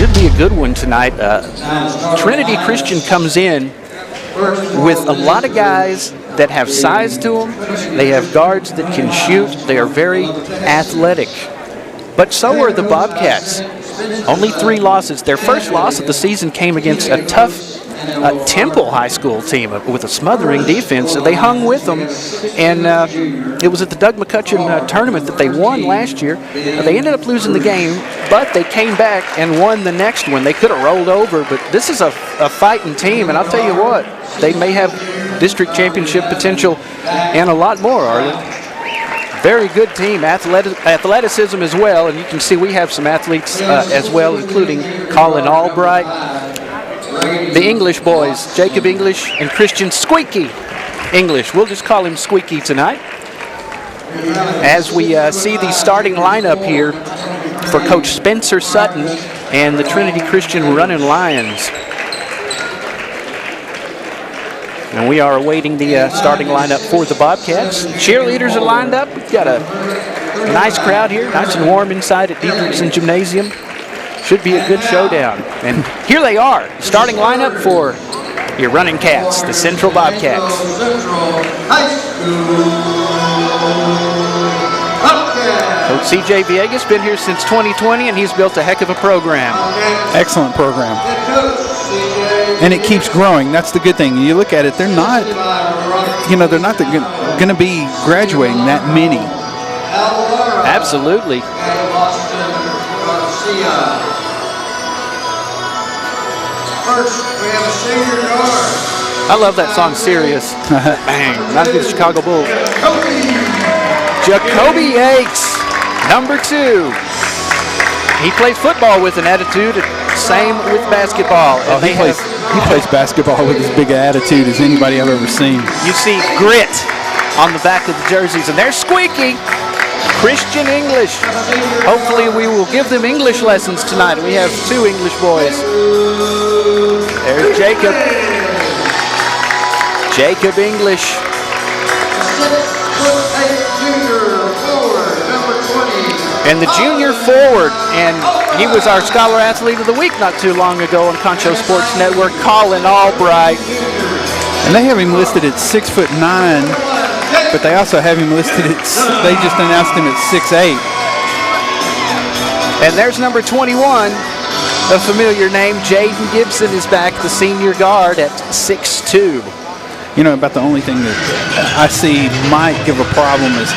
Should be a good one tonight. Trinity Christian comes in with a lot of guys that have size to them. They have guards that can shoot. They are very athletic. But so are the Bobcats. Only 3 losses. Their first loss of the season came against a tough Temple High School team with a smothering defense. So they hung with them, and it was at the Doug McCutcheon tournament that they won last year. They ended up losing the game, but they came back and won the next one. They could have rolled over, but this is a fighting team, and I'll tell you what, they may have district championship potential and a lot more, Arlen. Very good team, athleticism as well, and you can see we have some athletes as well, including Colin Albright, the English boys, Jacob English and Christian Squeaky English. We'll just call him Squeaky tonight. As we see the starting lineup here for Coach Spencer Sutton and the Trinity Christian Running Lions. And we are awaiting the starting lineup for the Bobcats. Cheerleaders are lined up. We've got a nice crowd here, nice and warm inside at Dietrichson Gymnasium. Should be a good showdown. And here they are, starting lineup for your running cats, the Central Bobcats. Coach C.J. Villegas been here since 2020, and he's built a heck of a program. Excellent program. And it keeps growing. That's the good thing. You look at it, they're not going to be graduating that many. Absolutely. First, we have a senior guard. I love that song, Serious. Bang. Not as good as Chicago Bulls. Jacoby Yates, number 2. He plays football with an attitude. Same with basketball. Oh, he plays basketball with as big an attitude as anybody I've ever seen. You see grit on the back of the jerseys, and they're Squeaky. Christian English. Hopefully we will give them English lessons tonight. We have 2 English boys. There's Jacob. Jacob English. And the junior forward, and he was our Scholar Athlete of the Week not too long ago on Concho Sports Network, Colin Albright. And they have him listed at 6'9", but they also have him listed at, they just announced him at 6'8". And there's number 21, a familiar name. Jaden Gibson is back, the senior guard at 6'2". You know, about the only thing that I see might give a problem is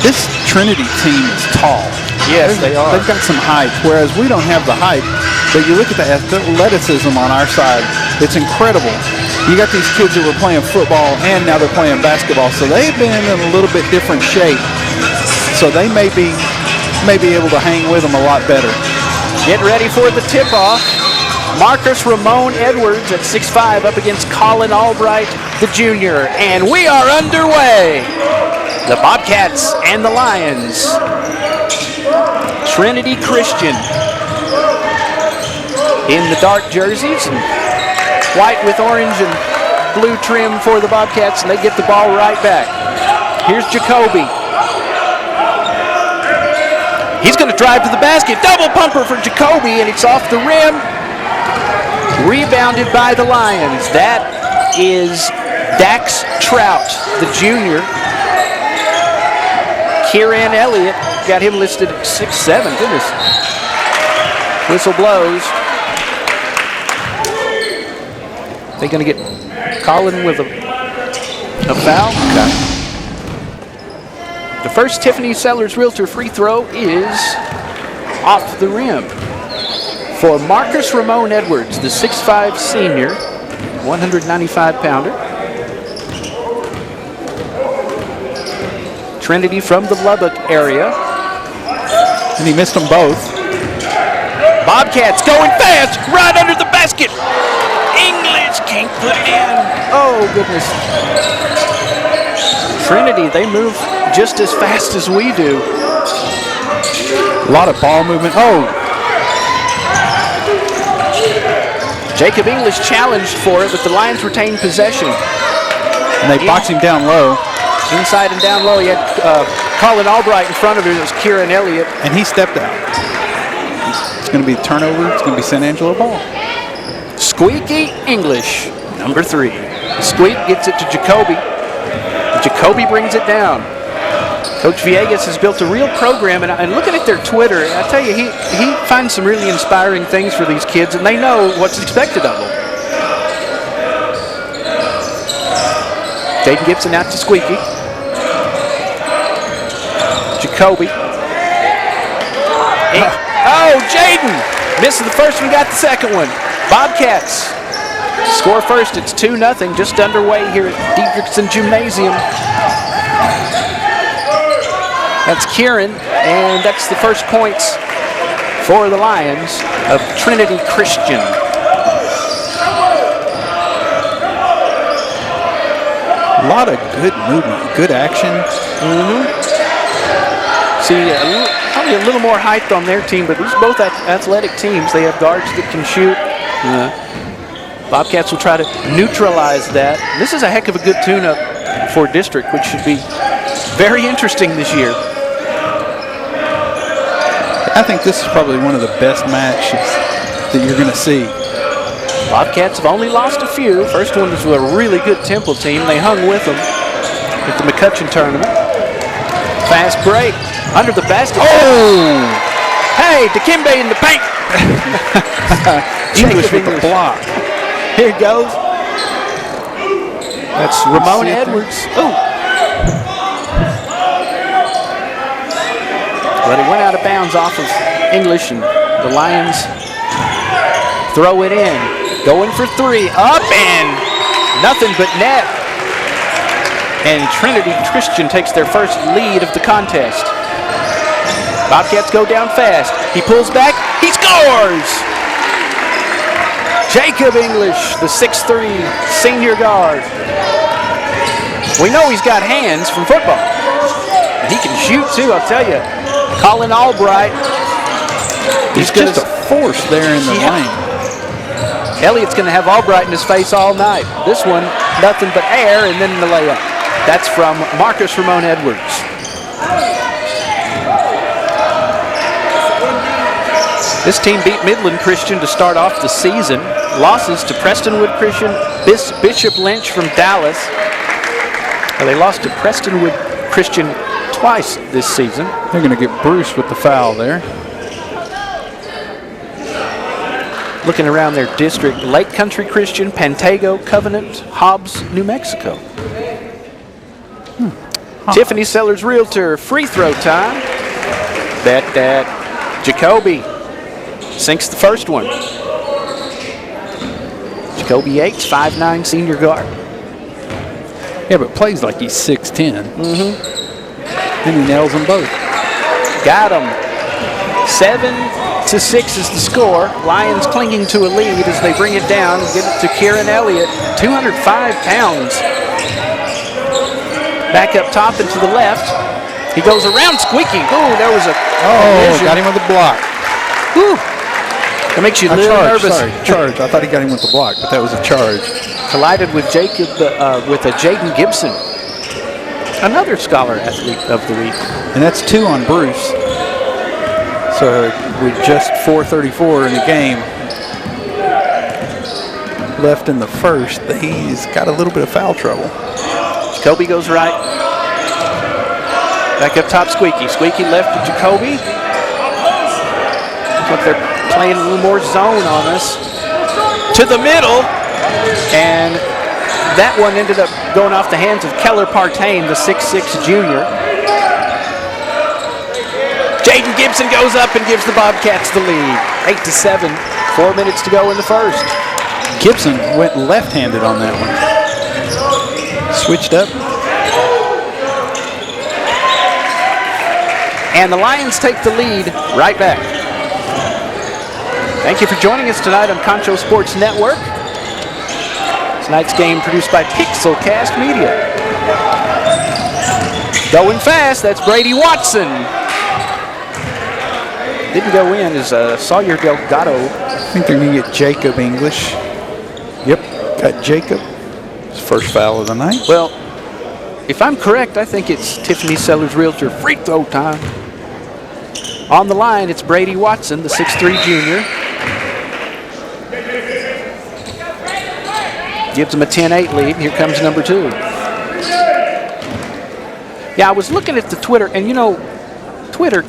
this Trinity team is tall. Yes, they are. They've got some height, whereas we don't have the height. But you look at the athleticism on our side, it's incredible. You got these kids that were playing football and now they're playing basketball, so they've been in a little bit different shape. So they may be able to hang with them a lot better. Get ready for the tip-off. Marcus Ramon Edwards at 6'5" up against Colin Albright, the junior. And we are underway. The Bobcats and the Lions. Trinity Christian in the dark jerseys, and white with orange and blue trim for the Bobcats, and they get the ball right back. Here's Jacoby. He's going to drive to the basket. Double pumper for Jacoby, and it's off the rim. Rebounded by the Lions. That is Dax Trout, the junior. Kieran Elliott, got him listed at 6'7". Goodness. Whistle blows. They're going to get Colin with a foul. Okay. The first Tiffany Sellers Realtor free throw is off the rim for Marcus Ramon Edwards, the 6'5" senior, 195-pounder. Trinity from the Lubbock area. And he missed them both. Bobcats going fast, right under the basket. English can't put it in. Oh, goodness. Trinity, they move just as fast as we do. A lot of ball movement. Oh. Jacob English challenged for it, but the Lions retained possession. And they box him down low. Inside and down low, he had Colin Albright in front of him. It was Kieran Elliott. And he stepped out. It's going to be turnover. It's going to be San Angelo ball. Squeaky English, number 3. Squeak gets it to Jacoby. Jacoby brings it down. Coach Villegas has built a real program, and looking at their Twitter, I tell you, he finds some really inspiring things for these kids, and they know what's expected of them. Jaden Gibson out to Squeaky. Jacoby. Oh, Jaden! Misses the first one, got the second one. Bobcats score first. It's 2-0, just underway here at Dietrichson Gymnasium. That's Kieran, and that's the first points for the Lions of Trinity Christian. A lot of good movement, good action. See, probably a little more height on their team, but these are both athletic teams. They have guards that can shoot. Bobcats will try to neutralize that. This is a heck of a good tune-up for district, which should be very interesting this year. I think this is probably one of the best matches that you're going to see. Bobcats have only lost a few. First one was with a really good Temple team. They hung with them at the McCutcheon tournament. Fast break under the basket. Oh! Hey, Dikembe in the paint. English with the block. Here it goes. That's Ramon Edwards. Oh. But it went out of bounds off of English, and the Lions throw it in. Going for 3. Up and nothing but net. And Trinity Christian takes their first lead of the contest. Bobcats go down fast. He pulls back. He scores! Jacob English, the 6'3" senior guard. We know he's got hands from football. He can shoot too, I'll tell you. Colin Albright. He's just a force there in the lane. Elliott's going to have Albright in his face all night. This one, nothing but air, and then the layup. That's from Marcus Ramon Edwards. This team beat Midland Christian to start off the season. Losses to Prestonwood Christian, Bishop Lynch from Dallas. Well, they lost to Prestonwood Christian twice this season. They're going to get Bruce with the foul there. Looking around their district, Lake Country Christian, Pantego, Covenant, Hobbs, New Mexico. Tiffany Sellers Realtor, free throw time. That Jacoby sinks the first one. Jacoby Yates, 5'9" senior guard. Yeah, but plays like he's 6'10". And he nails them both. Got him. 7-6 is the score. Lions clinging to a lead as they bring it down. Give it to Kieran Elliott, 205 pounds. Back up top and to the left. He goes around Squeaky. Ooh, there was a collision. Got him with the block. Whew. That makes you a little nervous. Sorry, charge. I thought he got him with the block, but that was a charge. Collided with with a Jaden Gibson, another scholar athlete of the week. And that's 2 on Bruce. So with just 4:34 in the game left in the first, he's got a little bit of foul trouble. Jacoby goes right. Back up top, Squeaky. Squeaky left to Jacoby. Looks like they're playing a little more zone on us. To the middle. And that one ended up going off the hands of Keller Partain, the 6'6" junior. Jaden Gibson goes up and gives the Bobcats the lead. 8-7. 4 minutes to go in the first. Gibson went left-handed on that one. Switched up. And the Lions take the lead right back. Thank you for joining us tonight on Concho Sports Network. Tonight's game produced by Pixelcast Media. Going fast, that's Brady Watson. Didn't go in is Sawyer Delgado. I think they're going to get Jacob English. Yep, got Jacob. His first foul of the night. Well, if I'm correct, I think it's Tiffany Sellers Realtor free throw time. On the line, it's Brady Watson, the 6'3 junior. Gives him a 10-8 lead. Here comes number 2. Yeah, I was looking at the Twitter, and Twitter,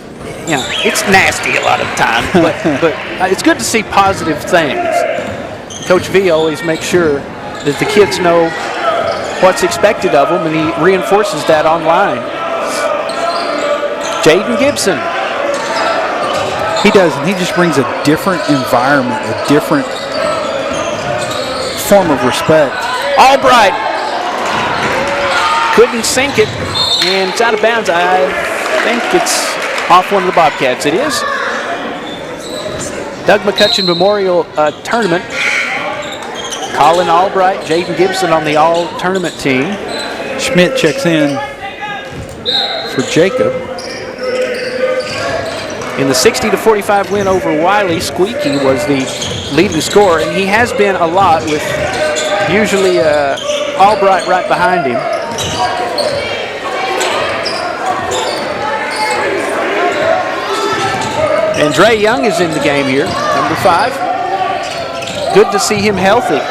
it's nasty a lot of the time, but it's good to see positive things. Coach V always makes sure that the kids know what's expected of them, and he reinforces that online. Jaden Gibson. He does, and he just brings a different environment, a different form of respect. Albright couldn't sink it, and it's out of bounds. I think it's off one of the Bobcats. It is. Doug McCutcheon Memorial Tournament. Colin Albright, Jaden Gibson on the all-tournament team. Schmidt checks in for Jacob. In the 60-45 win over Wiley, Squeaky was the leading scorer, and he has been a lot with usually Albright right behind him. And Dre Young is in the game here, number 5. Good to see him healthy.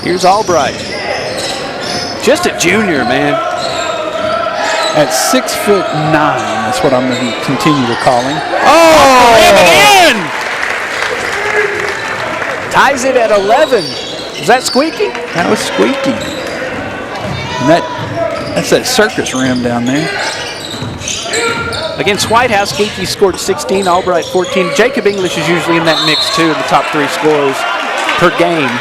Here's Albright. Just a junior, man. At 6'9", that's what I'm going to continue to call him. Oh, again! Ties it at 11. Is that Squeaky? That was Squeaky. And that's that circus rim down there. Against Whitehouse, Squeaky scored 16, Albright 14. Jacob English is usually in that mix too, in the top 3 scorers per game.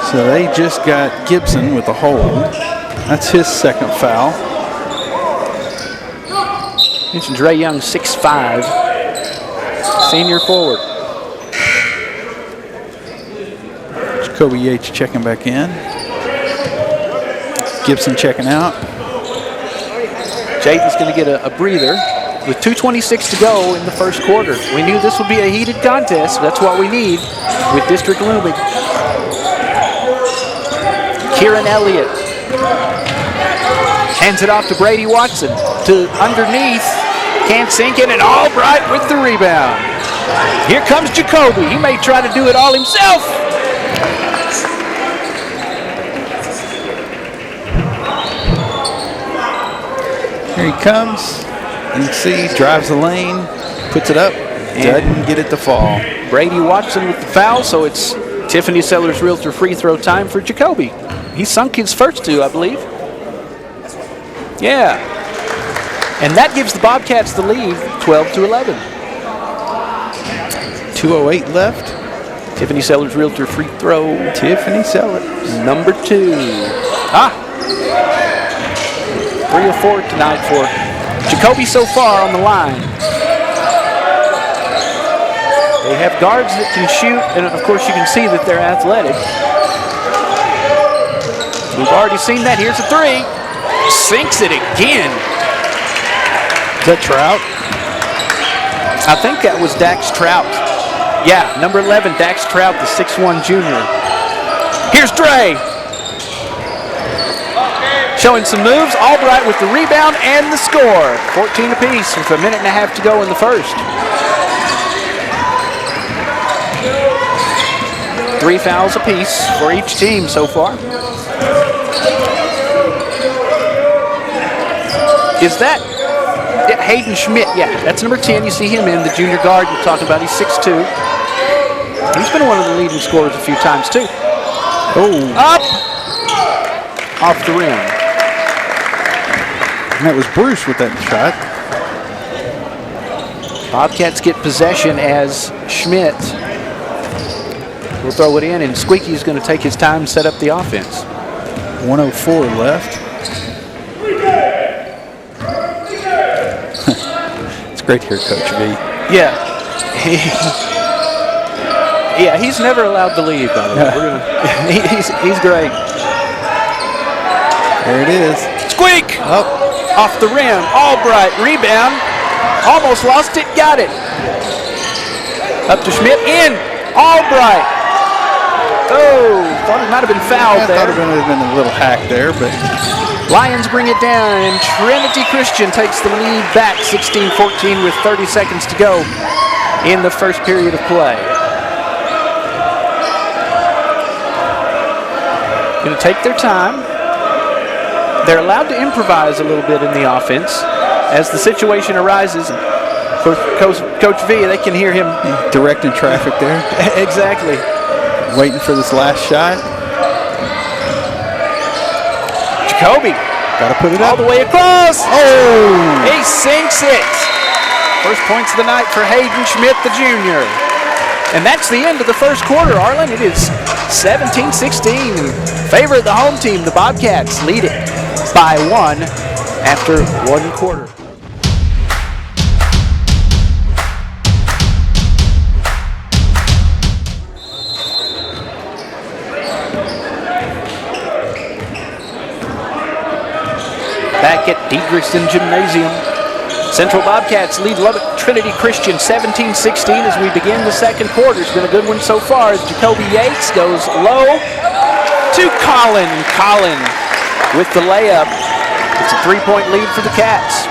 So they just got Gibson with a hold. That's his second foul. Mentioned Dre Young, 6'5", senior forward. Jacoby Yates checking back in. Gibson checking out. Jaden's going to get a breather with 2:26 to go in the first quarter. We knew this would be a heated contest. That's what we need with district looming. Kieran Elliott hands it off to Brady Watson. To underneath, can't sink it, and Albright with the rebound. Here comes Jacoby. He may try to do it all himself. Here he comes. You can see, drives the lane, puts it up, doesn't get it to fall. Brady Watson with the foul, so it's Tiffany Sellers Realtor free throw time for Jacoby. He sunk his first 2, I believe. Yeah. And that gives the Bobcats the lead, 12-11. 2:08 left. Tiffany Sellers Realtor free throw. Tiffany Sellers. Number 2. 3 of 4 tonight for Jacoby so far on the line. They have guards that can shoot, and of course you can see that they're athletic. We've already seen that. Here's a 3. Sinks it again. Is that Trout? I think that was Dax Trout. Yeah, number 11, Dax Trout, the 6'1 junior. Here's Dre. Showing some moves. Albright with the rebound and the score. 14 apiece with a minute and a half to go in the first. 3 fouls apiece for each team so far. Is that Hayden Schmidt? Yeah, that's number 10. You see him in the junior guard you're talking about. He's 6'2". He's been one of the leading scorers a few times too. Oh. Up! Off the rim. And that was Bruce with that shot. Bobcats get possession as Schmidt will throw it in, and Squeaky's going to take his time and set up the offense. 1:04 left. It's great to hear Coach V. Yeah. Yeah, he's never allowed to leave, by the way. He's great. There it is. Squeak! Up. Off the rim. Albright, rebound. Almost lost it, got it. Up to Schmidt, in. Albright. Oh, thought it might have been fouled I thought there. it would have been a little hack there, but Lions bring it down, and Trinity Christian takes the lead back 16-14 with 30 seconds to go in the first period of play. Going to take their time. They're allowed to improvise a little bit in the offense as the situation arises. Coach V, they can hear him directing traffic there. Exactly. Waiting for this last shot. Jacoby. Got to put it All up. the way across. Oh! He sinks it. First points of the night for Hayden Schmidt, the junior. And that's the end of the first quarter, Arlen. It is 17-16 in favor of the home team. The Bobcats lead it by 1 after 1 quarter. Back at Diedrichson Gymnasium, Central Bobcats lead Lubbock Trinity Christian 17-16 as we begin the second quarter. It's been a good one so far as Jacoby Yates goes low to Colin. Colin with the layup. It's a 3-point lead for the Cats.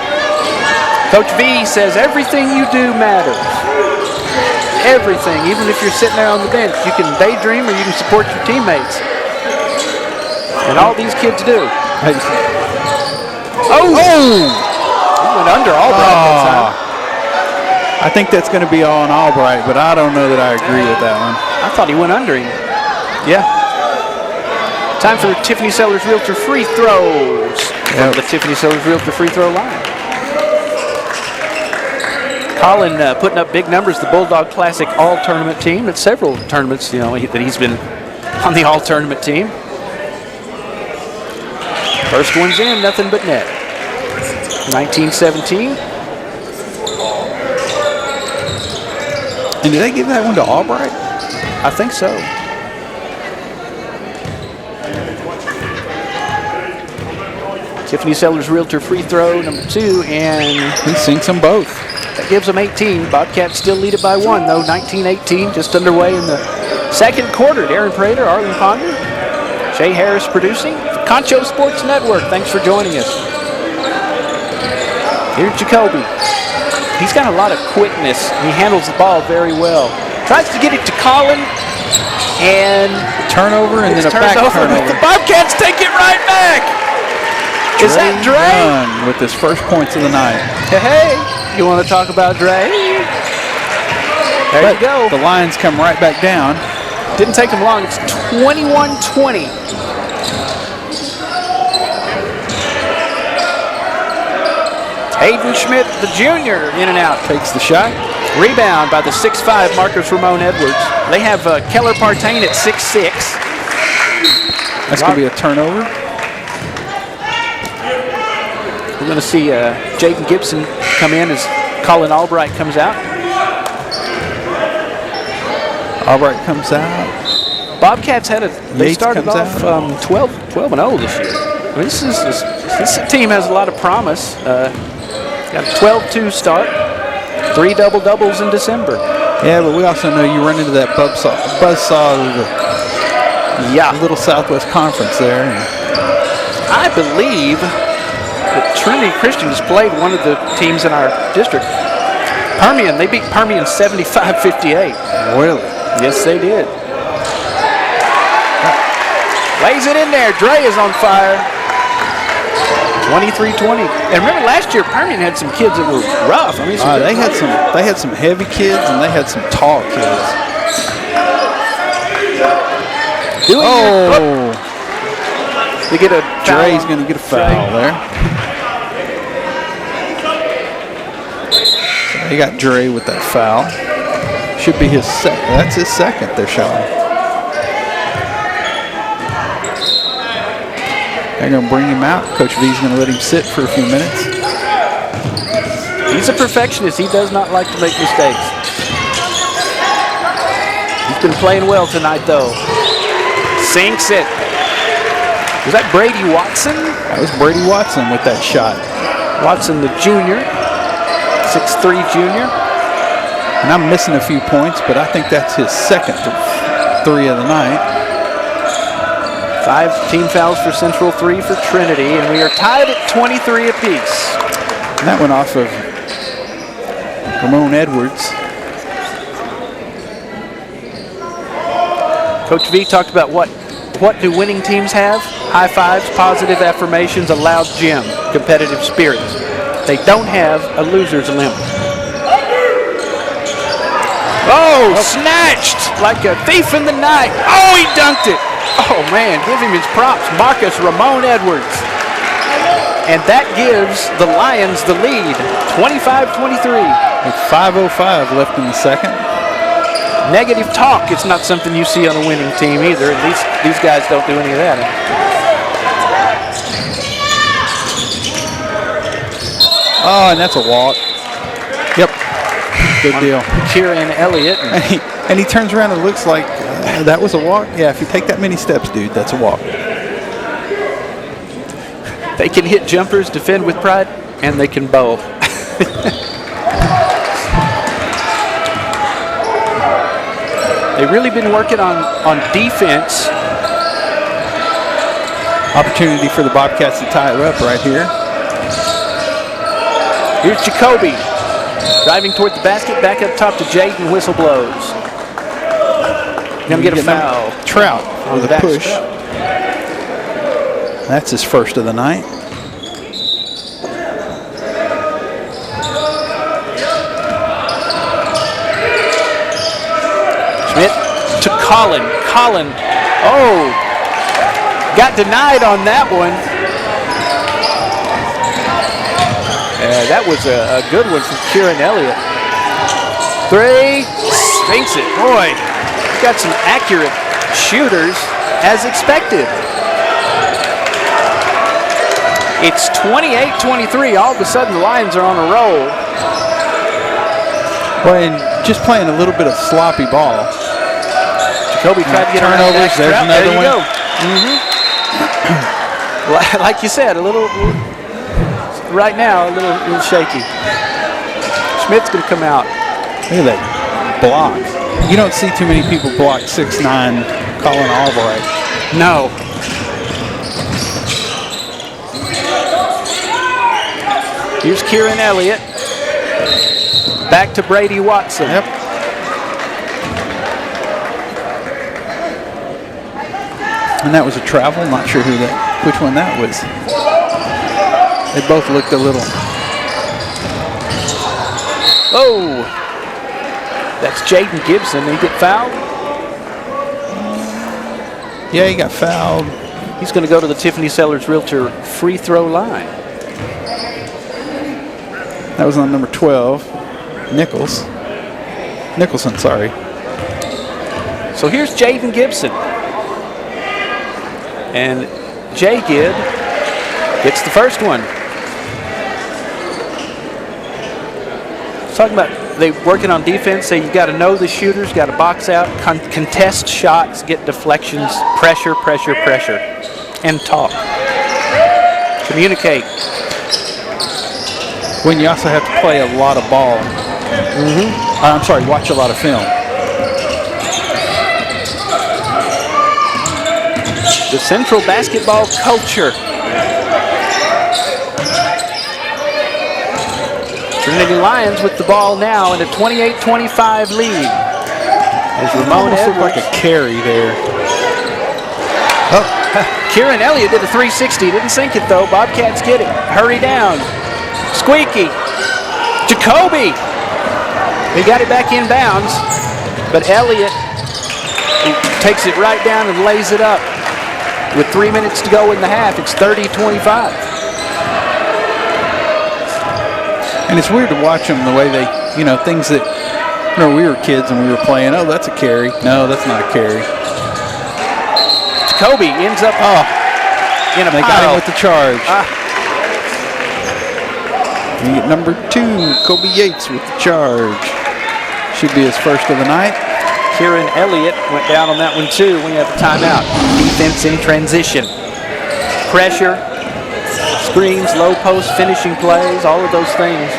Coach V says everything you do matters. Everything, even if you're sitting there on the bench. You can daydream or you can support your teammates. And all these kids do. Oh! He went under Albright that time. I think that's going to be on Albright, but I don't know that I agree with that one. I thought he went under him. Yeah. Time for Tiffany Sellers Realtor free throws from the Tiffany Sellers Realtor free throw line. Colin putting up big numbers. The Bulldog Classic All-Tournament team. At several tournaments, you know, that he's been on the All-Tournament team. First one's in, nothing but net. 19-17. And did they give that one to Albright? I think so. Tiffany Sellers Realtor free throw number 2, and He sinks them both. that gives them 18. Bobcats still lead it by 1, though. 19-18, just underway in the second quarter. Darren Prater, Arlen Ponder, Shay Harris producing. Concho Sports Network, thanks for joining us. Here's Jacoby. He's got a lot of quickness. He handles the ball very well. Tries to get it to Colin, and Turnover and then a back turns over. turnover. The Bobcats take it right back. Is that Dre? Dunn with his first points of the night. Hey, you want to talk about Dre? There you go. The Lions come right back down. Didn't take him long. It's 21-20. Hayden Schmidt, the junior, in and out. Takes the shot. Rebound by the 6'5 Marcus Ramon Edwards. They have Keller Partain at 6'6. That's going to be a turnover. We're going to see Jaden Gibson come in as Colin Albright comes out. Albright comes out. Bobcats had they Yates started comes off out. 12-0 this year. I mean, this team has a lot of promise. Got a 12-2 start, 3 double-doubles in December. Yeah, but we also know you run into that buzzsaw of the Little Southwest Conference there. I believe that Trinity Christian has played one of the teams in our district. Permian, they beat Permian 75-58. Really? Yes, they did. Lays it in there. Dre is on fire. 23-20. And remember last year Permian had some kids that were rough. I mean, they had some heavy kids and they had some tall kids. They get a foul. Dre's going to get a foul there. So they got Dre with that foul. Should be his second. That's his second they're showing. They're going to bring him out. Coach V's going to let him sit for a few minutes. He's a perfectionist. He does not like to make mistakes. He's been playing well tonight, though. Sinks it. Was that Brady Watson? That was Brady Watson with that shot. Watson, the junior, 6'3 junior. And I'm missing a few points, but I think that's his second 3 of the night. 5 team fouls for Central, 3 for Trinity, and we are tied at 23 apiece. And that went off of Ramon Edwards. Coach V talked about what do winning teams have? High fives, positive affirmations, a loud gym, competitive spirits. They don't have a loser's limp. Oh, snatched like a thief in the night. Oh, he dunked it. Oh, man, give him his props. Marcus Ramon Edwards. And that gives the Lions the lead, 25-23. With 5:05 left in the second. Negative talk, it's not something you see on a winning team either. And these guys don't do any of that. Oh, and that's a walk. Yep. Good deal. Kieran Elliott. And he turns around and looks like that was a walk. Yeah, if you take that many steps, dude, that's a walk. They can hit jumpers, defend with pride, and they can bowl. They've really been working on defense. Opportunity for the Bobcats to tie it up right here. Here's Jacoby. Driving toward the basket, back up top to Jaden, whistle blows. Gonna get a foul. Trout on with the a push. step. That's his first of the night. Schmidt to Colin. Colin, oh, got denied on that one. That was a good one from Kieran Elliott. 3, sinks it. Boy, got some accurate shooters as expected. It's 28-23. All of a sudden, the Lions are on a roll. Well, and just playing a little bit of sloppy ball. Jacoby tried to get turnovers. There's another one. There you go. Like you said, a little. Right now, a little shaky. Schmidt's going to come out. Look at that block. You don't see too many people block 6'9" Colin Albright. No. Here's Kieran Elliott. Back to Brady Watson. Yep. And that was a travel. Not sure which one that was. They both looked a little. Oh, that's Jaden Gibson. Did he get fouled? Yeah, he got fouled. He's going to go to the Tiffany Sellers Realtor free throw line. That was on number 12, Nicholson, sorry. So here's Jaden Gibson. And J. Gibb gets the first one. Talking about they working on defense, say you got to know the shooters, got to box out, contest shots, get deflections, pressure, and talk. Communicate. When you also have to play a lot of ball. Watch a lot of film. The Central basketball culture. Trinity Lions with the ball now in a 28-25 lead. As Ramon Edwards Edwards. looked like a carry there. Oh, Kieran Elliott did a 360. Didn't sink it though. Bobcats get it. Hurry down. Squeaky. Jacoby. He got it back in bounds, but Elliott takes it right down and lays it up. With 3 minutes to go in the half, it's 30-25. And it's weird to watch them the way they, things that, we were kids and we were playing, oh, that's a carry. No, that's not a carry. Jacoby ends up in a They got him with the charge. You get number 2, Kobe Yates with the charge. Should be his first of the night. Kieran Elliott went down on that one too when you have a timeout. Defense in transition. Pressure, screens, low post, finishing plays, all of those things.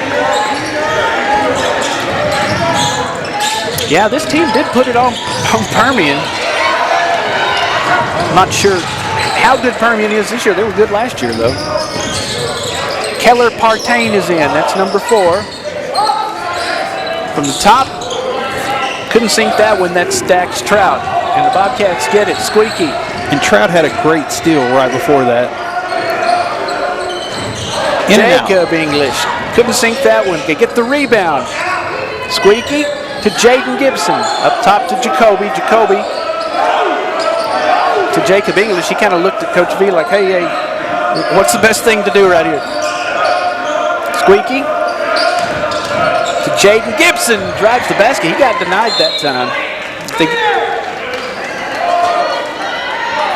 Yeah, this team did put it on Permian. Not sure how good Permian is this year. They were good last year, though. Keller Partain is in. That's number 4. From the top, couldn't sink that one. That's Dax Trout. And the Bobcats get it. Squeaky. And Trout had a great steal right before that. Jacob English. Couldn't sink that one. They get the rebound. Squeaky to Jaden Gibson. Up top to Jacoby. Jacoby to Jacob English. He kind of looked at Coach V like, hey, what's the best thing to do right here? Squeaky to Jaden Gibson. Drives the basket. He got denied that time.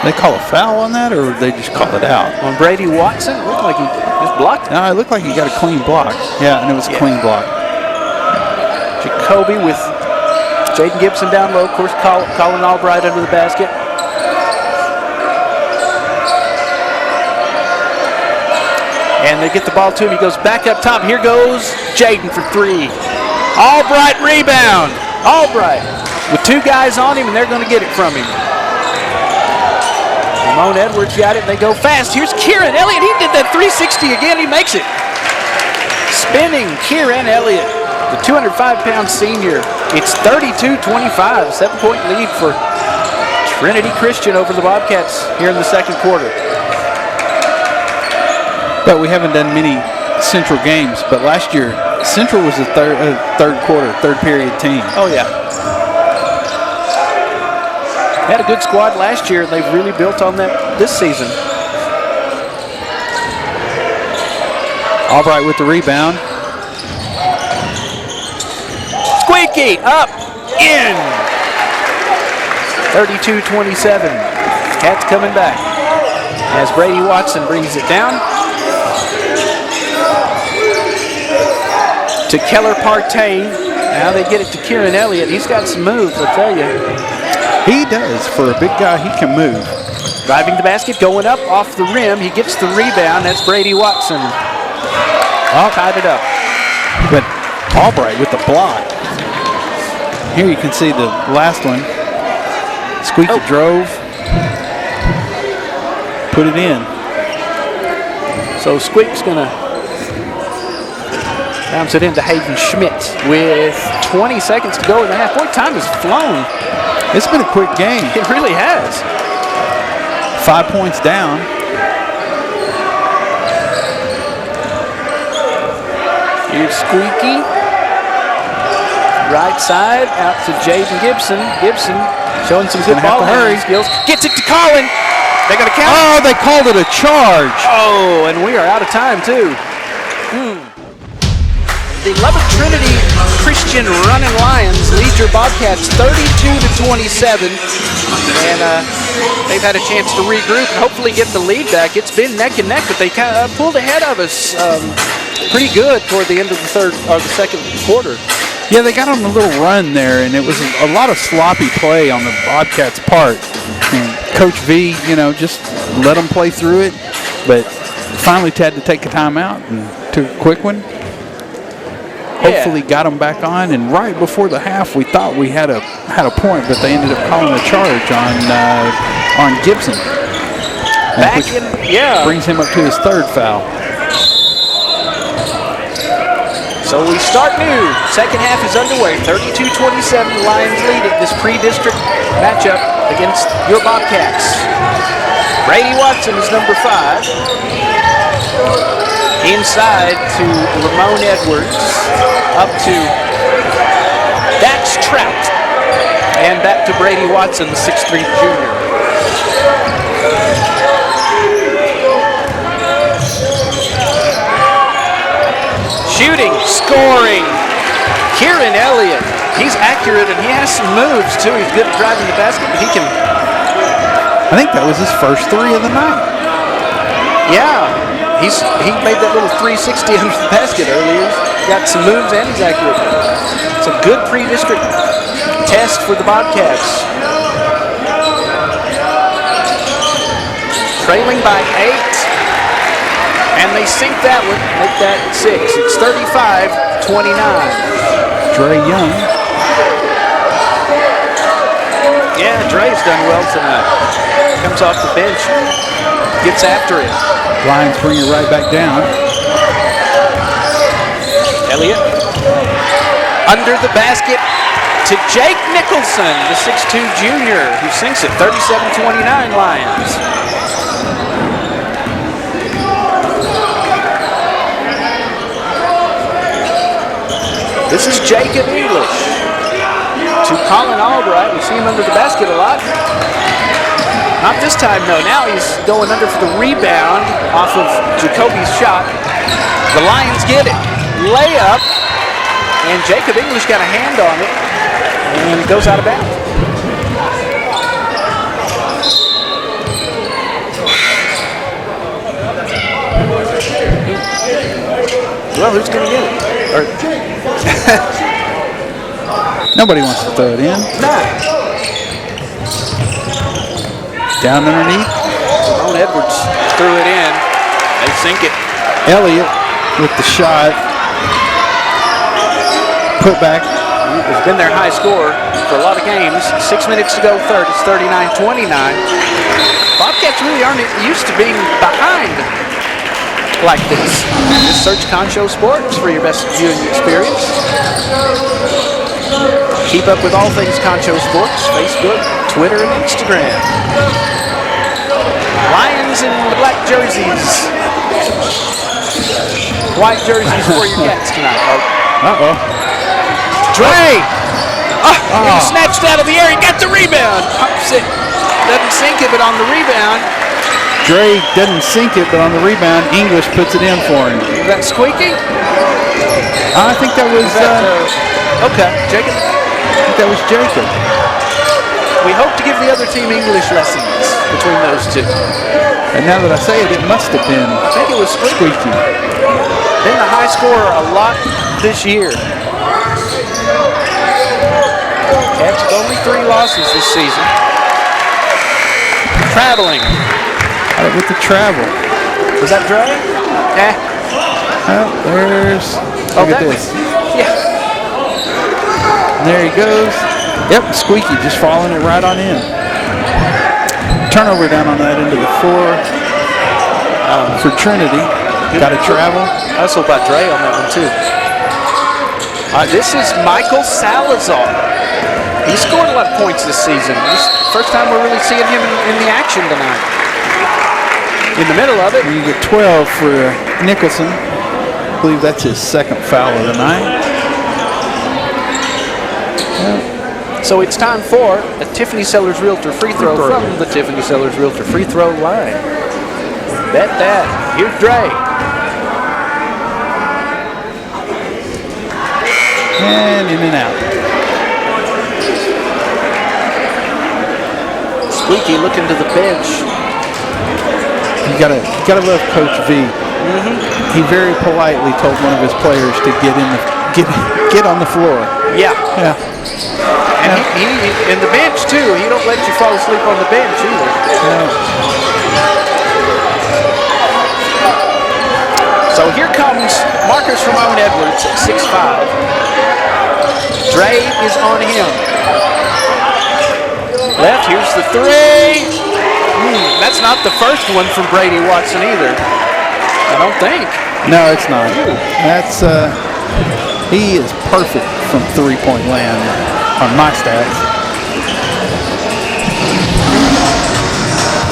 They call a foul on that, or they just call it out? On Brady Watson, it looked like he just blocked it. No, it looked like he got a clean block. Yeah, and it was a clean block. Jacoby with Jaden Gibson down low. Of course, Colin Albright under the basket. And they get the ball to him. He goes back up top. Here goes Jaden for 3. Albright rebound. Albright with 2 guys on him, and they're going to get it from him. Ramon Edwards got it, and they go fast. Here's Kieran Elliott. He did that 360 again. He makes it. Spinning Kieran Elliott, the 205-pound senior. It's 32-25, 7-point lead for Trinity Christian over the Bobcats here in the second quarter. But we haven't done many Central games. But last year, Central was a third period team. Oh, yeah. Had a good squad last year, and they've really built on that this season. Albright with the rebound. Squeaky up, in. 32-27. Cats coming back as Brady Watson brings it down to Keller Partain. Now they get it to Kieran Elliott. He's got some moves, I'll tell you. He does. For a big guy, he can move. Driving the basket, going up off the rim. He gets the rebound. That's Brady Watson. Tied it up. But Albright with the block. Here you can see the last one. Squeaky drove. Put it in. So Squeak's going to bounce it into Hayden Schmidt with 20 seconds to go in the half. Boy, time has flown. It's been a quick game. It really has. 5 points down. Here's Squeaky. Right side out to Jaden Gibson. Gibson showing some good ball handling skills. Gets it to Colin. They're going to count. Oh, they called it a charge. Oh, and we are out of time too. The Lubbock Trinity Christian Running Lions lead your Bobcats 32-27, and they've had a chance to regroup and hopefully get the lead back. It's been neck and neck, but they kind of pulled ahead of us pretty good toward the end of the second quarter. Yeah, they got on a little run there, and it was a lot of sloppy play on the Bobcats' part. And Coach V, just let them play through it, but finally had to take a timeout and took a quick one. Hopefully got them back on, and right before the half, we thought we had a point, but they ended up calling a charge on Gibson, brings him up to his 3rd foul. So we start new. Second half is underway. 32-27. The Lions lead it this pre-district matchup against your Bobcats. Brady Watson is number 5. Inside to Ramon Edwards, up to Dax Trout, and back to Brady Watson, the 6'3" junior. Shooting, scoring, Kieran Elliott. He's accurate and he has some moves too. He's good at driving the basket, but he can. I think that was his first 3 of the night. Yeah. He made that little 360 under the basket earlier. Got some moves and he's accurate. It's a good pre-district test for the Bobcats. Trailing by 8. And they sink that one, make that 6. It's 35-29. Dre Young. Yeah, Dre's done well tonight. Comes off the bench. gets after it. Lions bring it right back down. Elliott under the basket to Jake Nicholson, the 6'2 junior, who sinks it. 37-29 Lions. This is Jacob English to Colin Albright. We see him under the basket a lot. Not this time, though. Now he's going under for the rebound off of Jacoby's shot. The Lions get it. Layup. And Jacob English got a hand on it. And it goes out of bounds. Well, who's going to get it? Nobody wants to throw it in. Nah. Down underneath. Ron Edwards threw it in. They sink it. Elliott with the shot. Put back. It's been their high score for a lot of games. 6 minutes to go third. It's 39-29. Bobcats really aren't used to being behind like this. Just search Concho Sports for your best viewing experience. Keep up with all things Concho Sports, Facebook, Twitter, and Instagram. Lions in the black jerseys. White jerseys for your Cats tonight. Uh-oh. Dre! He was snatched out of the air. He got the rebound. Pumps it. Doesn't sink it, but on the rebound. Dre doesn't sink it, but on the rebound, English puts it in for him. Is that Squeaky? I think that was Okay, Jacob. I think that was Jacob. We hope to give the other team English lessons between those two. And now that I say it, it must have been I think it was Squeaky. Been the high scorer a lot this year. Cats with only 3 losses this season. Traveling. With the travel. Was that Dre? Yeah. Oh, there's. Look at this. Yeah. And there he goes. Yep, Squeaky just following it right on in. Turnover down on that end of the floor for Trinity. Got to travel. Hustle by Dre on that one too. This is Michael Salazar. He scored a lot of points this season. This is the first time we're really seeing him in the action tonight. In the middle of it. You get 12 for Nicholson. I believe that's his second foul of the night. So it's time for a Tiffany Sellers Realtor free throw from the Tiffany Sellers Realtor free throw line. Bet that. Here's Dre. And in and out. Squeaky looking to the bench. You gotta love Coach V. He very politely told one of his players to get on the floor. Yeah. Yeah. And he in the bench too. He don't let you fall asleep on the bench either. So here comes Marcus Ramon Edwards at 6'5". Dre is on him. Left, here's the three. That's not the first one from Brady Watson either. I don't think. No, it's not. That's he is perfect from three-point land on my stats.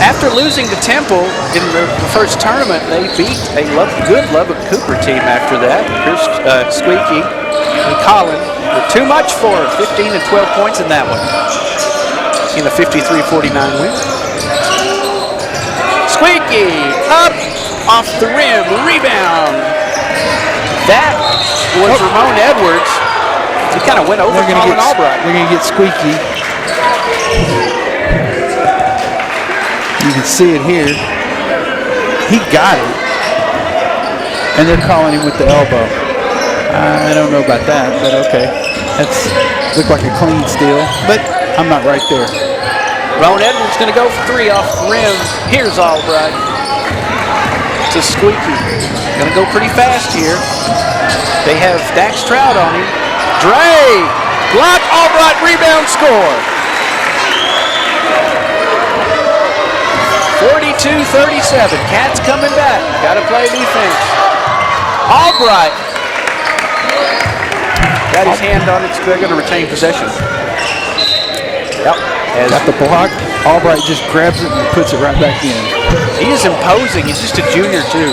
After losing to Temple in the first tournament, they beat a good Lubbock Cooper team after that. Here's Squeaky and Colin with too much for 15 and 12 points in that one. In a 53-49 win. Squeaky up off the rim, rebound. That was Ramon Edwards. He kind of went over Colin Albright. They're going to get Squeaky. You can see it here. He got it. And they're calling him with the elbow. I don't know about that, but okay. That's looked like a clean steal, but I'm not right there. Ramon Edwards going to go for 3 off the rim. Here's Albright to Squeaky. Going to go pretty fast here. They have Dax Trout on him. Dre, block, Albright, rebound, score. 42-37. Cats coming back. Got to play defense. Albright got his hand on it, so they're going to retain possession. Yep. Got the block. Albright just grabs it and puts it right back in. He is imposing. He's just a junior, too.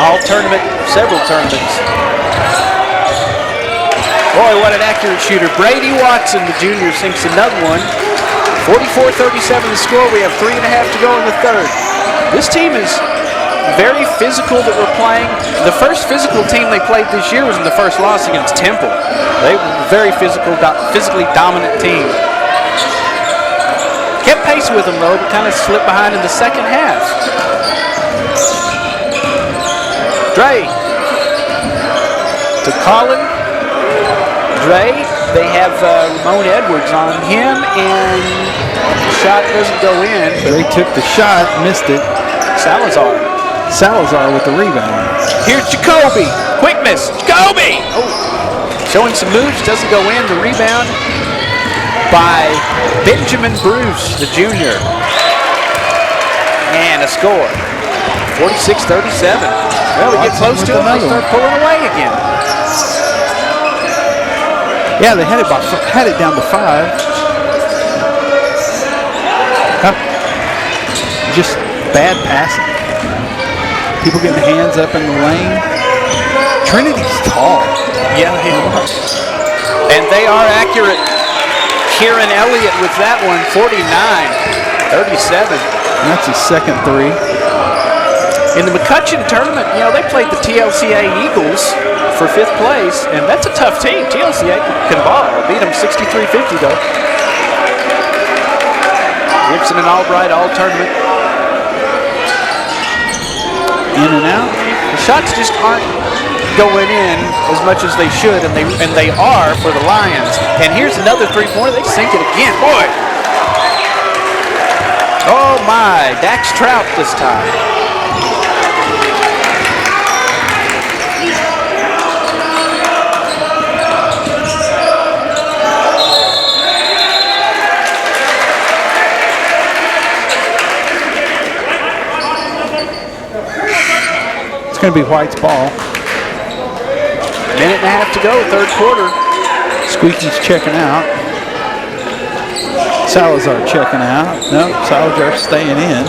All tournament, several tournaments. Boy, what an accurate shooter. Brady Watson, the junior, sinks another one. 44-37 the score. We have 3.5 to go in the third. This team is very physical that we're playing. The first physical team they played this year was in the first loss against Temple. They were a very physically dominant team. Kept pace with them, though, but kind of slipped behind in the second half. Dre to Colin. Dre, they have Ramon Edwards on him, and the shot doesn't go in. Dre took the shot, missed it. Salazar with the rebound. Here's Jacoby. Quick miss. Jacoby! Oh, showing some moves, doesn't go in. The rebound by Benjamin Bruce, the junior. And a score. 46-37. Well, we get close to it, they start pulling away again. Yeah, they had it down to 5. Just bad passing. People getting hands up in the lane. Trinity's tall. Yeah, and they are accurate. Kieran Elliott with that one, 49-37. And that's his second 3. In the McCutcheon tournament, you know, they played the TLCA Eagles for 5th place, and that's a tough team. TLCA can ball. Beat them 63-50, though. Gibson and Albright all tournament. In and out. The shots just aren't going in as much as they should, and they are for the Lions. And here's another 3-pointer. They sink it again. Boy. Oh, my. Dax Trout this time. It's going to be White's ball. Minute and a half to go, third quarter. Squeaky's checking out. Salazar checking out. No, Salazar staying in.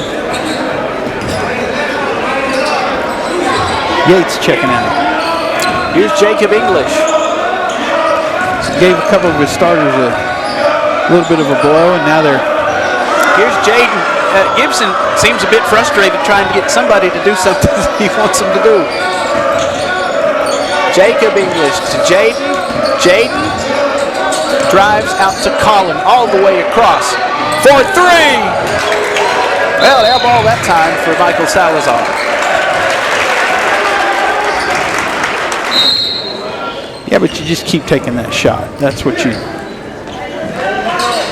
Yates checking out. Here's Jacob English. Gave a couple of his starters a little bit of a blow, and now they're... Here's Jaden. Gibson seems a bit frustrated trying to get somebody to do something he wants them to do. Jacob English to Jaden. Jaden drives out to Colin all the way across for 3. Well, air ball that time for Michael Salazar. Yeah, but you just keep taking that shot. That's what you...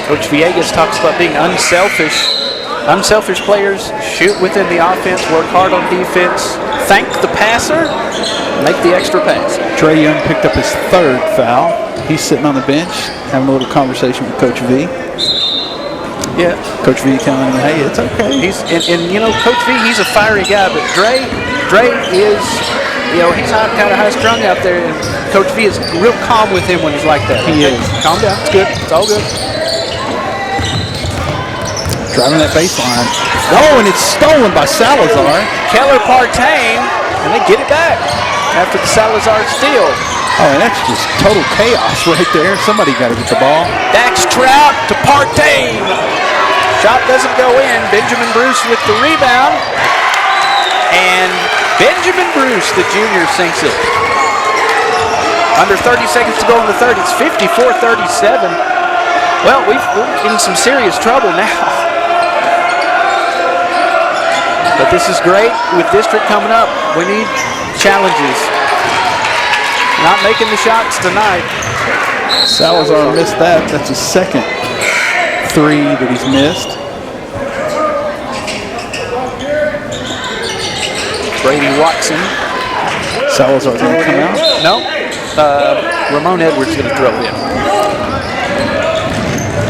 Coach Villegas talks about being unselfish. Unselfish players shoot within the offense, work hard on defense, thank the passer, make the extra pass. Trey Young picked up his 3rd foul. He's sitting on the bench having a little conversation with Coach V. Yeah. Coach V telling him, hey, it's okay. He's and you know, Coach V, he's a fiery guy, but Dre is, you know, he's kind of high strung out there, and Coach V is real calm with him when he's like that. He is. Calm down. It's good. It's all good. Driving that baseline. Oh, and it's stolen by Salazar. Keller Partain, and they get it back after the Salazar steal. Oh, and that's just total chaos right there. Somebody got to get the ball. Dax Trout to Partain. Shot doesn't go in. Benjamin Bruce with the rebound. And Benjamin Bruce, the junior, sinks it. Under 30 seconds to go in the third. It's 54-37. Well, we're in some serious trouble now. But this is great with district coming up. We need challenges. Not making the shots tonight. Salazar missed that. That's his second 3 that he's missed. Brady Watson. Salazar's going to come out. No. Ramon Edwards going to throw in.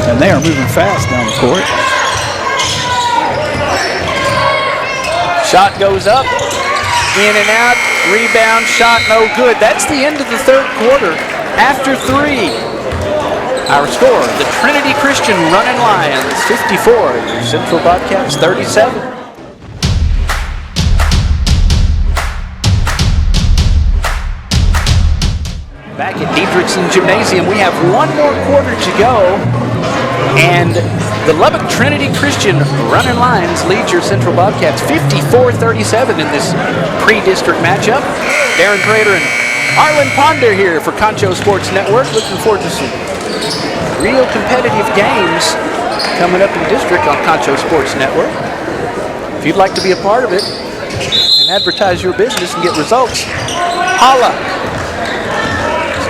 And they are moving fast down the court. Shot goes up, in and out, rebound, shot no good. That's the end of the third quarter. After 3, our score, the Trinity Christian Running Lions 54, your Central Bobcats 37. Back at Diedrichson Gymnasium, we have one more quarter to go, and the Lubbock Trinity Christian Running Lions leads your Central Bobcats 54-37 in this pre-district matchup. Darren Prater and Arlen Ponder here for Concho Sports Network. Looking forward to some real competitive games coming up in district on Concho Sports Network. If you'd like to be a part of it and advertise your business and get results, holla.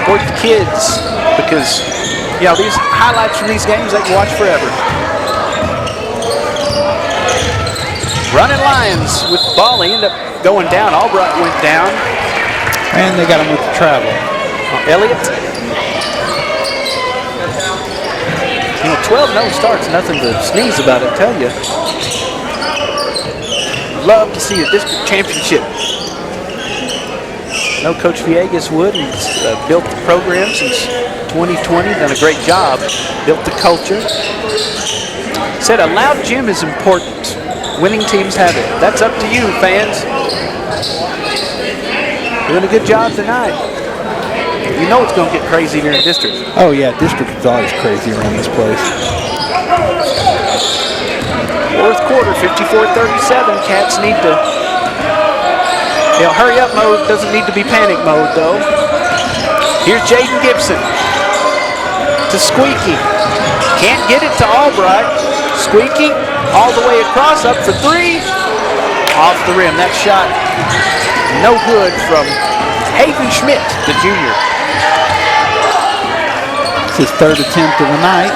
Support the kids, because these highlights from these games they can watch forever. Running Lions with the ball. They end up going down. Albright went down. And they got him with the travel. Elliott. 12-0 starts, nothing to sneeze about, I tell you. Love to see a district championship. No, Coach Villegas would. He's built the program since 2020, done a great job, built the culture. Said a loud gym is important. Winning teams have it. That's up to you, fans. Doing a good job tonight. You know it's going to get crazy here in district. Oh yeah, district is always crazy around this place. Fourth quarter, 54-37. Cats need to... hurry up mode doesn't need to be panic mode, though. Here's Jaden Gibson to Squeaky. Can't get it to Albright. Squeaky all the way across, up for 3. Off the rim. That shot no good from Hayden Schmidt, the junior. It's his third attempt of the night.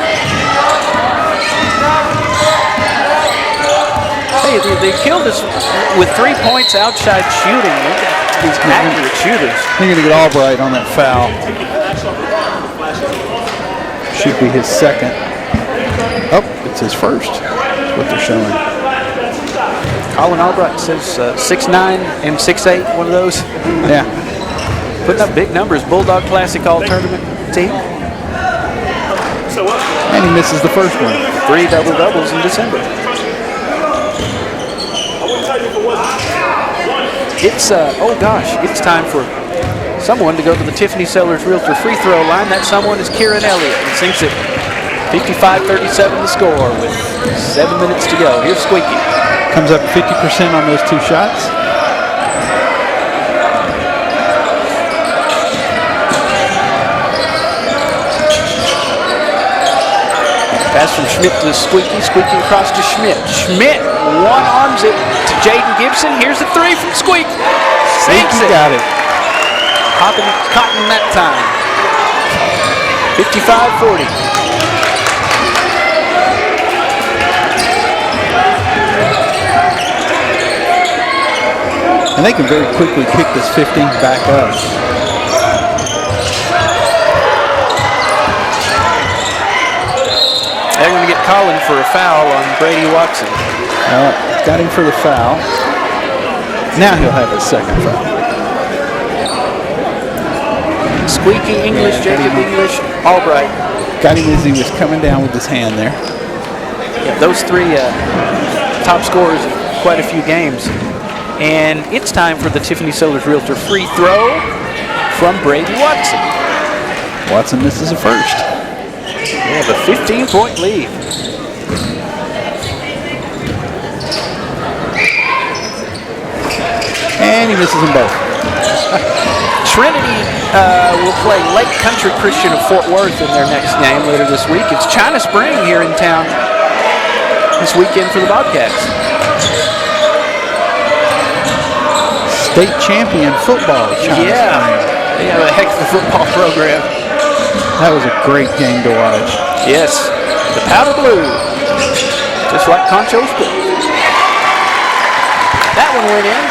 Hey, they killed us with 3 points outside shooting. Look at these accurate shooters. They're going to get Albright on that foul. Should be his second. Oh, it's his first. That's what they're showing. Colin Albright says 6'9" and 6'8", one of those. Yeah. Putting up big numbers. Bulldog Classic All-Tournament team. And he misses the first one. 3 double-doubles in December. It's, it's time for someone to go to the Tiffany Sellers Realtor free throw line. That someone is Kieran Elliott. He sinks it 55-37 the score with 7 minutes to go. Here's Squeaky. Comes up 50% on those 2 shots. Pass from Schmidt to Squeaky. Squeaky across to Schmidt. Schmidt one-arms it to Jaden Gibson. Here's the 3 from Squeaky. Sinks it. Got it. Cotton that time. 55-40. And they can very quickly pick this 15 back up. They're going to get Colin for a foul on Brady Watson. Got him for the foul. Now he'll have his second foul. Squeaky, English, Jacob English, Albright. Got him as he was coming down with his hand there. Yeah, those 3 top scorers in quite a few games. And it's time for the Tiffany Sellers Realtor free throw from Brady Watson. Watson misses a first. They have a 15-point lead. And he misses them both. Trinity will play Lake Country Christian of Fort Worth in their next game later this week. It's China Spring here in town this weekend for the Bobcats. State champion football. China Spring. They have a heck of a football program. That was a great game to watch. Yes, the powder blue, just like Concho Sports. That one went in.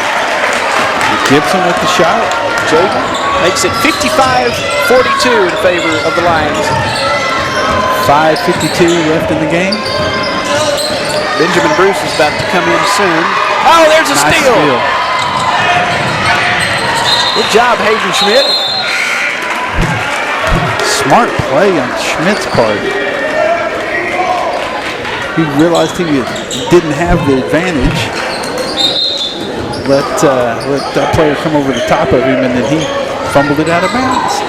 Gibson with the shot. Jaden makes it 55-42 in favor of the Lions. 5:52 left in the game. Benjamin Bruce is about to come in soon. Oh, there's a Nice steal. Good job, Hayden Schmidt. Smart play on Schmidt's part. He realized he didn't have the advantage. Let that player come over the top of him, and then he fumbled it out of bounds.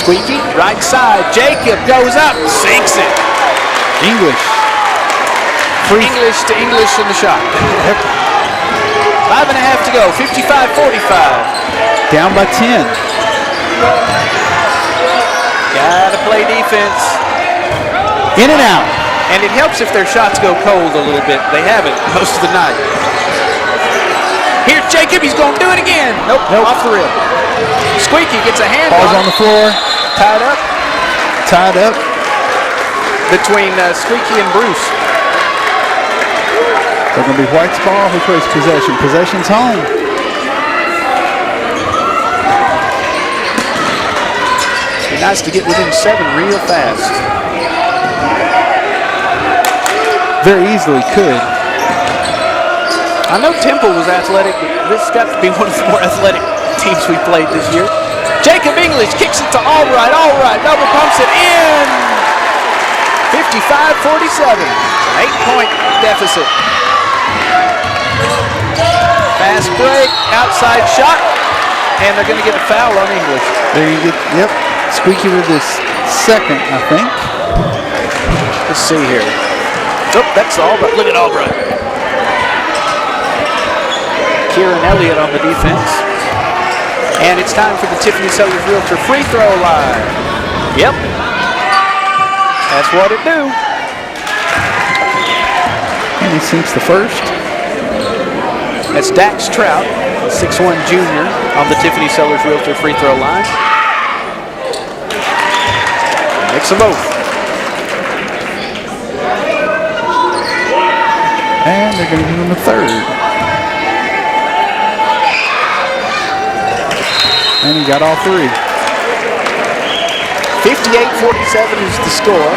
Squeaky, right side. Jacob goes up, sinks it. English. English to English in the shot. 5.5 to go, 55-45. Down by 10. Gotta play defense. In and out. And it helps if their shots go cold a little bit. They haven't most of the night. Here's Jacob, he's gonna do it again. Nope, off the rim. Squeaky gets a hand Ball's on the floor. Tied up. Tied up. Between Squeaky and Bruce. They're going to be White's ball. Who plays possession? Possession's home. It'd be nice to get within 7 real fast. Very easily could. I know Temple was athletic, but this has got to be one of the more athletic teams we played this year. Jacob English kicks it to Albright. Albright double pumps it in. 55-47. 8-point deficit. Fast break, outside shot, and they're going to get a foul on English. There you get, yep. Squeaky with his second, I think. Let's see here. Oh, that's Albright. Look at Albright. Kieran Elliott on the defense. And it's time for the Tiffany Sellers Realtor free throw line. Yep. That's what it do. And he sinks the first. That's Dax Trout, 6'1" junior, on the Tiffany Sellers Realtor free throw line. Makes them both. And they're going to give him a third. And he got all three. 58-47 is the score.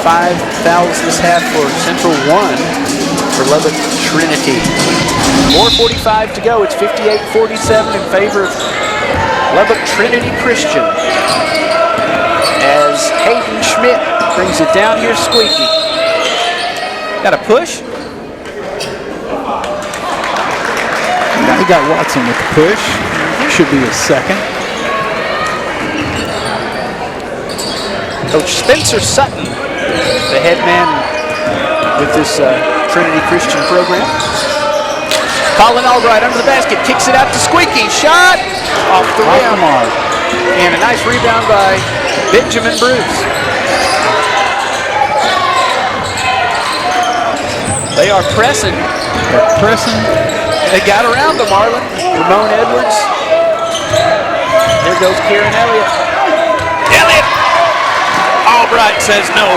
5 fouls this half for Central, 1 for Lubbock Trinity. 4:45 to go. It's 58-47 in favor of Lubbock Trinity Christian. As Hayden Schmidt brings it down here, Squeaky. Got a push. Now he got Watson with the push. Should be his second. Coach Spencer Sutton, the head man with this Trinity Christian program. Colin Albright under the basket, kicks it out to Squeaky. Shot off the rim. And a nice rebound by Benjamin Bruce. They are pressing. They're pressing. They got around them, Marlon. Ramon Edwards. There goes Kieran Elliott. Elliott! Albright says no.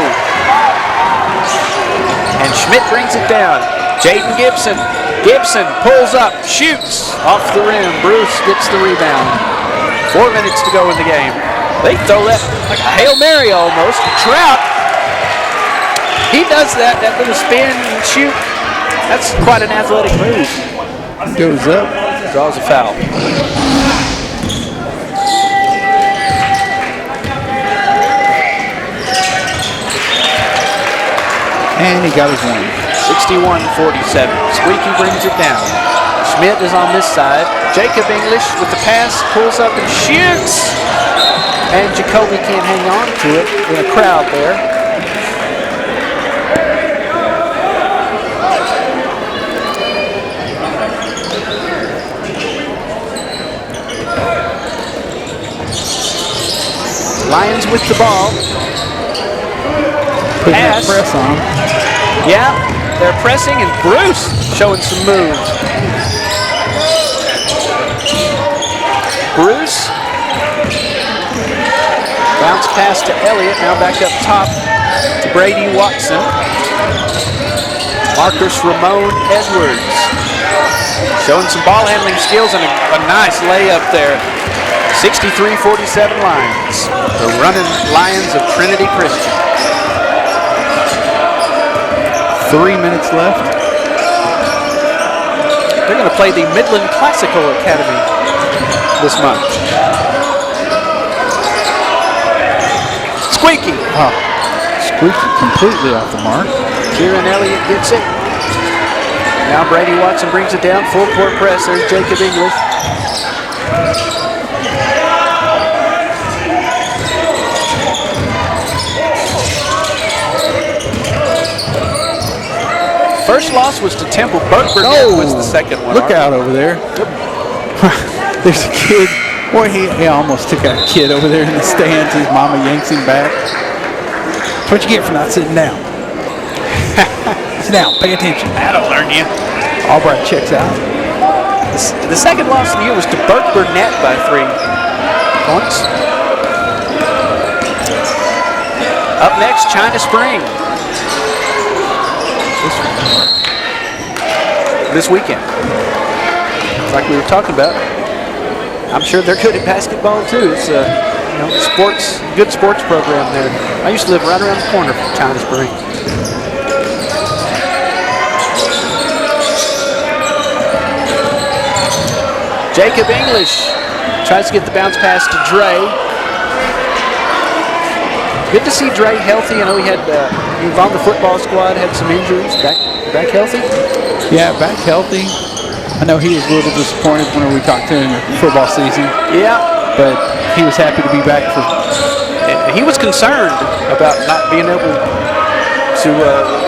And Schmidt brings it down. Jaden Gibson. Gibson pulls up, shoots off the rim. Bruce gets the rebound. 4 minutes to go in the game. They throw that like a Hail Mary almost. Trout, he does that little spin and shoot. That's quite an athletic move. Goes up. Draws a foul. And he got his win. 61-47. Squeaky brings it down. Schmidt is on this side. Jacob English with the pass, pulls up and shoots. And Jacoby can't hang on to it in a crowd there. Lions with the ball. Putting that Pass. press on. Yeah, they're pressing, and Bruce showing some moves. Bruce. Bounce pass to Elliott, now back up top to Brady Watson. Marcus Ramon Edwards. Showing some ball handling skills and a nice layup there. 63-47 Lions. The running Lions of Trinity Christian. 3 minutes left. They're going to play the Midland Classical Academy this month. Squeaky. Oh, Squeaky completely off the mark. Kieran Elliott gets it. Now Brady Watson brings it down. Full court press. There's Jacob English. First loss was to Temple. Burkburg was the second one. Look out over there. There's a kid. Boy, he almost took a kid over there in the stands. His mama yanks him back. That's what you get for not sitting down. Sit down. Pay attention. That'll learn you. Albright checks out. The second loss of the year was to Burke Burnett by 3 points. Up next, China Spring. This weekend. Like we were talking about, I'm sure they're good at basketball too. It's a good sports program there. I used to live right around the corner from China Spring. Jacob English tries to get the bounce pass to Dre. Good to see Dre healthy. I know he was on the football squad, had some injuries. Back healthy? Yeah, back healthy. I know he was a little disappointed whenever we talked to him in the football season. Yeah. But he was happy to be back for. And he was concerned about not being able to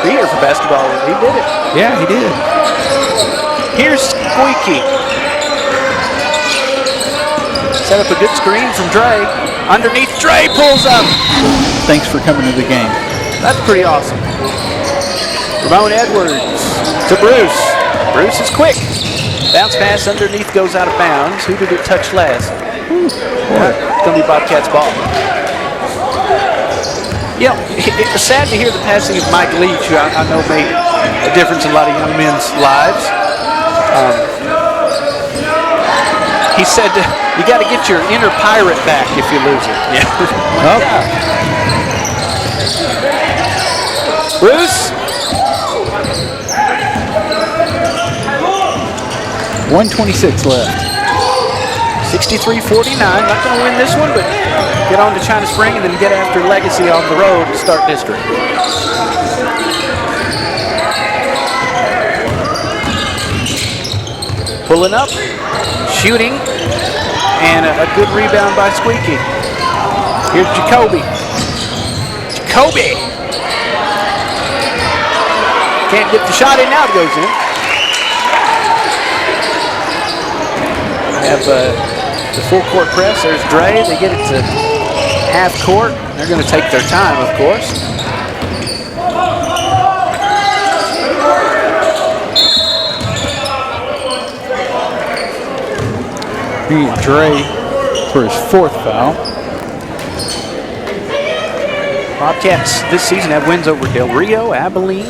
be here for basketball. He did it. Yeah, he did. Here's Squeaky. Set up a good screen from Dre. Underneath, Dre pulls up. Thanks for coming to the game. That's pretty awesome. Ramon Edwards to Bruce. Bruce is quick. Bounce pass underneath goes out of bounds. Who did it touch last? It's going to be Bobcats ball. You know, it was sad to hear the passing of Mike Leach, who I know made a difference in a lot of young men's lives. He said, you got to get your inner pirate back if you lose it. Yeah. Oh. Bruce. 1:26 left. 63-49. Not going to win this one, but get on to China Spring and then get after Legacy on the road to start district. Pulling up, shooting, and a good rebound by Squeaky. Here's Jacoby. Jacoby! Can't get the shot in, now it goes in. Have the full court press. There's Dre. They get it to half court. They're going to take their time, of course. Dre for his 4th foul. Bobcats this season have wins over Del Rio, Abilene,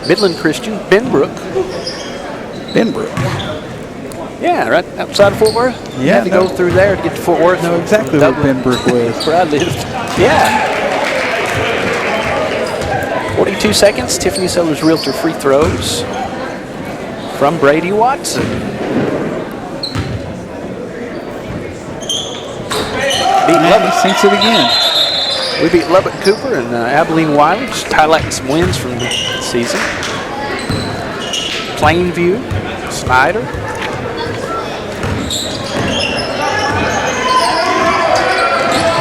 Midland Christian, Benbrook. Yeah, right outside of Fort Worth. Yeah, you had to go through there to get to Fort Worth. Know exactly where Benbrook was. Where I lived. Yeah. 42 seconds. Tiffany Sellers Realtor free throws from Brady Watson. Beat Lubbock. Sinks it again. We beat Lubbock Cooper and Abilene Wiley. Just highlighting some wins from the season. Plainview, Snyder.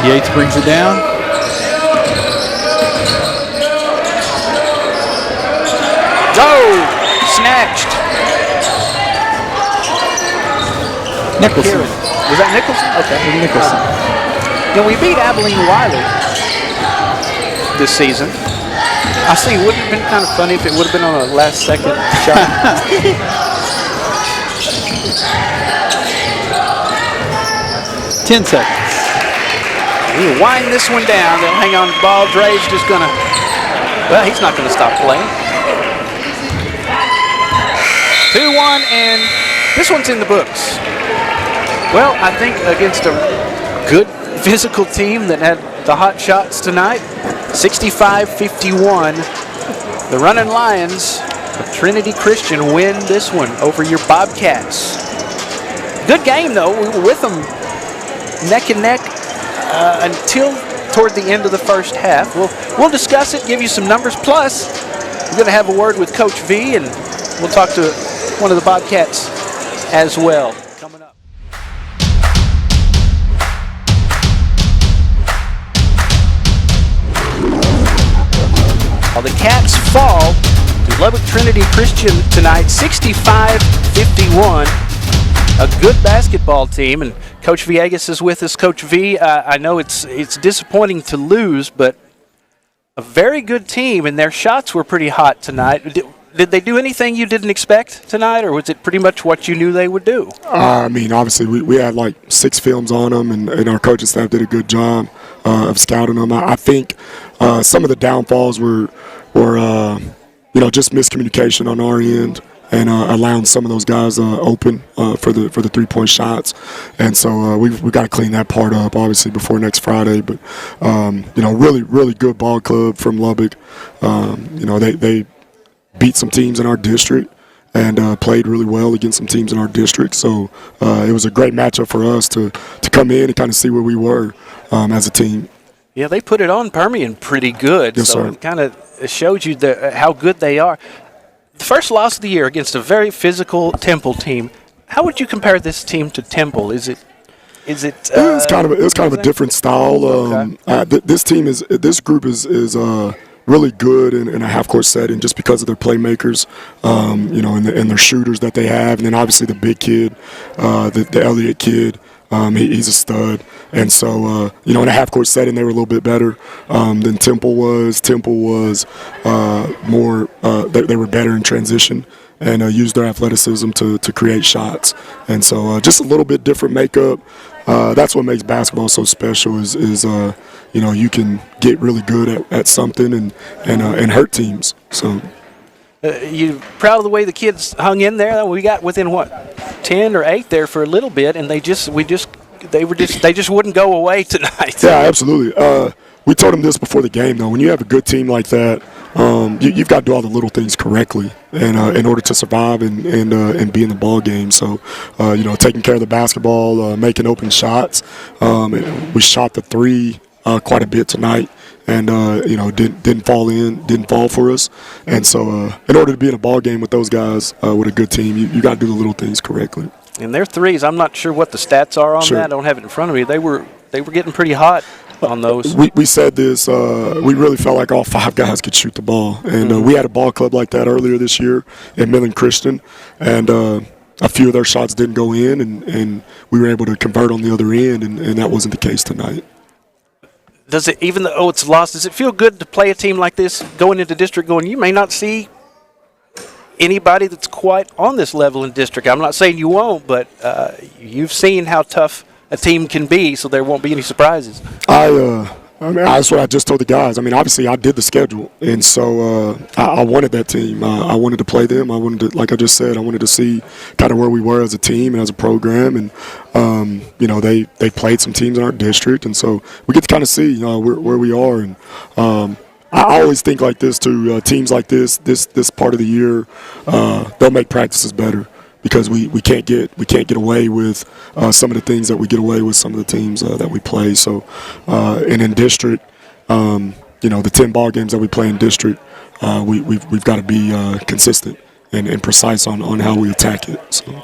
Yates brings it down. Snatched. Nicholson. Was that Nicholson? Okay. Nicholson. We beat Abilene Wiley this season. I see. Wouldn't it have been kind of funny if it would have been on a last-second shot? 10 seconds. You wind this one down. They'll hang on to the ball. Dre's just going to, well, he's not going to stop playing. 2-1, and this one's in the books. Well, I think against a good physical team that had the hot shots tonight, 65-51. The Running Lions But Trinity Christian win this one over your Bobcats. Good game, though. We were with them neck and neck until toward the end of the first half. We'll discuss it, give you some numbers. Plus, we're going to have a word with Coach V, and we'll talk to one of the Bobcats as well. Coming up. Well, the Cats fall to Lubbock Trinity Christian tonight, 65-51. A good basketball team, and Coach Villegas is with us. Coach V, I know it's disappointing to lose, but a very good team, and their shots were pretty hot tonight. Did they do anything you didn't expect tonight, or was it pretty much what you knew they would do? I mean, obviously, we had like 6 films on them, and our coaching staff did a good job of scouting them. I think some of the downfalls were just miscommunication on our end, and allowing some of those guys open for the 3-point shots. And so we've got to clean that part up, obviously, before next Friday. But, really, really good ball club from Lubbock. They beat some teams in our district and played really well against some teams in our district. So it was a great matchup for us to come in and kind of see where we were as a team. Yeah, they put it on Permian pretty good. Yes, so sir. It kind of showed you how good they are. The first loss of the year against a very physical Temple team. How would you compare this team to Temple? It was kind of a different style. Okay. This group is really good in a half-court setting just because of their playmakers, and their shooters that they have, and then obviously the big kid, the Elliott kid. He's a stud. And so, in a half-court setting, they were a little bit better than Temple was. Temple was more they were better in transition and used their athleticism to create shots. And so just a little bit different makeup. That's what makes basketball so special is you can get really good at something and hurt teams. So. You proud of the way the kids hung in there? We got within 10 or 8 there for a little bit, and they just wouldn't go away tonight. Yeah, absolutely. We told them this before the game, though. When you have a good team like that, you've got to do all the little things correctly, and in order to survive and be in the ball game. So, taking care of the basketball, making open shots. We shot the 3 quite a bit tonight. And didn't fall for us. And so in order to be in a ball game with those guys, with a good team, you got to do the little things correctly. And their threes, I'm not sure what the stats are on that. I don't have it in front of me. They were getting pretty hot on those. We said this. We really felt like all 5 guys could shoot the ball, and we had a ball club like that earlier this year at Midland Christian, and a few of their shots didn't go in, and we were able to convert on the other end, and that wasn't the case tonight. Does it, even though it's lost, does it feel good to play a team like this going into district you may not see anybody that's quite on this level in district? I'm not saying you won't, but you've seen how tough a team can be, so there won't be any surprises. That's what I just told the guys. I mean, obviously, I did the schedule, and so I wanted that team. I wanted to play them. I wanted to, like I just said, I wanted to see kind of where we were as a team and as a program. And they played some teams in our district, and so we get to kind of see where we are. And I always think like this too. Teams like this part of the year, they'll make practices better. Because we can't get away with some of the things that we get away with some of the teams that we play. So, and in district, the 10 ball games that we play in district, we've got to be consistent and precise on how we attack it. So.